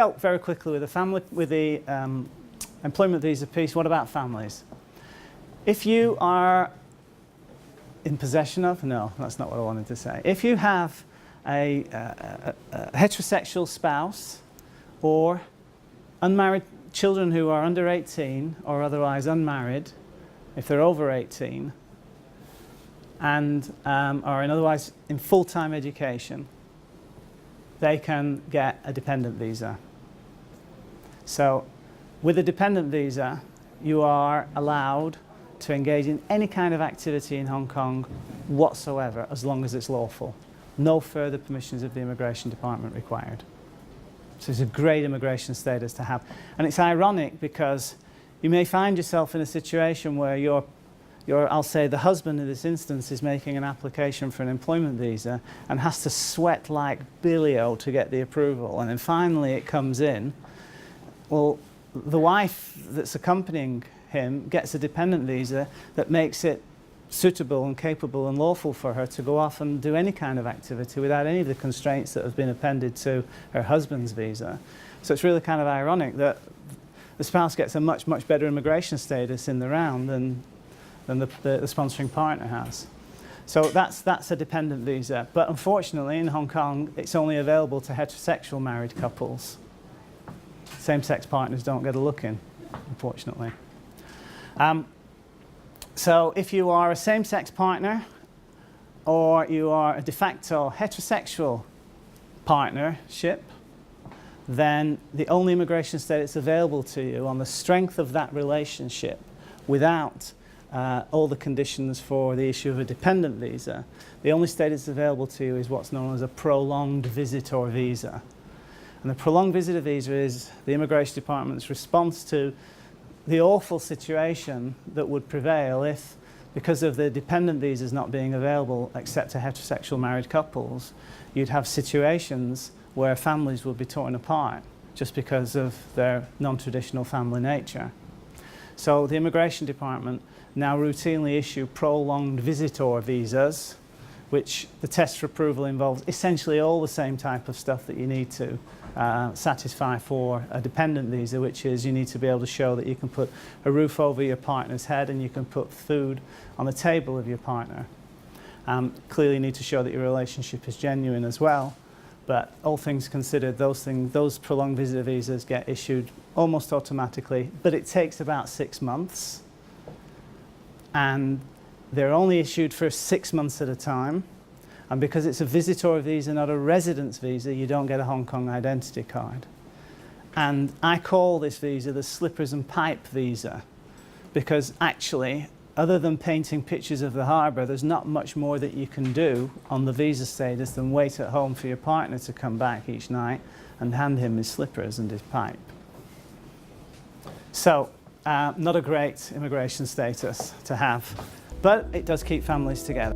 dealt very quickly with the employment visa piece. What about families? If you are in possession of, no, that's not what I wanted to say. If you have a heterosexual spouse or unmarried children who are under 18 or otherwise unmarried, if they're over 18, and are otherwise in full-time education, they can get a dependent visa. So with a dependent visa, you are allowed to engage in any kind of activity in Hong Kong whatsoever, as long as it's lawful. No further permissions of the Immigration Department required. So it's a great immigration status to have. And it's ironic because you may find yourself in a situation where I'll say the husband in this instance is making an application for an employment visa and has to sweat like Billy-O to get the approval. And then finally it comes in. Well, the wife that's accompanying him gets a dependent visa that makes it suitable and capable and lawful for her to go off and do any kind of activity without any of the constraints that have been appended to her husband's visa. So it's really kind of ironic that the spouse gets a much, much better immigration status in the round than the sponsoring partner has. So that's a dependent visa. But unfortunately in Hong Kong it's only available to heterosexual married couples. Same-sex partners don't get a look in, unfortunately. So if you are a same-sex partner or you are a de facto heterosexual partnership, then the only immigration status available to you on the strength of that relationship without all the conditions for the issue of a dependent visa, the only status available to you is what's known as a prolonged visitor visa. And the prolonged visitor visa is the Immigration Department's response to the awful situation that would prevail if, because of the dependent visas not being available except to heterosexual married couples, you'd have situations where families would be torn apart just because of their non-traditional family nature. So the Immigration Department now routinely issue prolonged visitor visas, which the test for approval involves essentially all the same type of stuff that you need to satisfy for a dependent visa, which is you need to be able to show that you can put a roof over your partner's head and you can put food on the table of your partner. Clearly you need to show that your relationship is genuine as well, but all things considered, those prolonged visitor visas get issued almost automatically, but it takes about 6 months, and they're only issued for 6 months at a time. And because it's a visitor visa, not a residence visa, you don't get a Hong Kong identity card. And I call this visa the slippers and pipe visa, because actually, other than painting pictures of the harbour, there's not much more that you can do on the visa status than wait at home for your partner to come back each night and hand him his slippers and his pipe. So, not a great immigration status to have, but it does keep families together.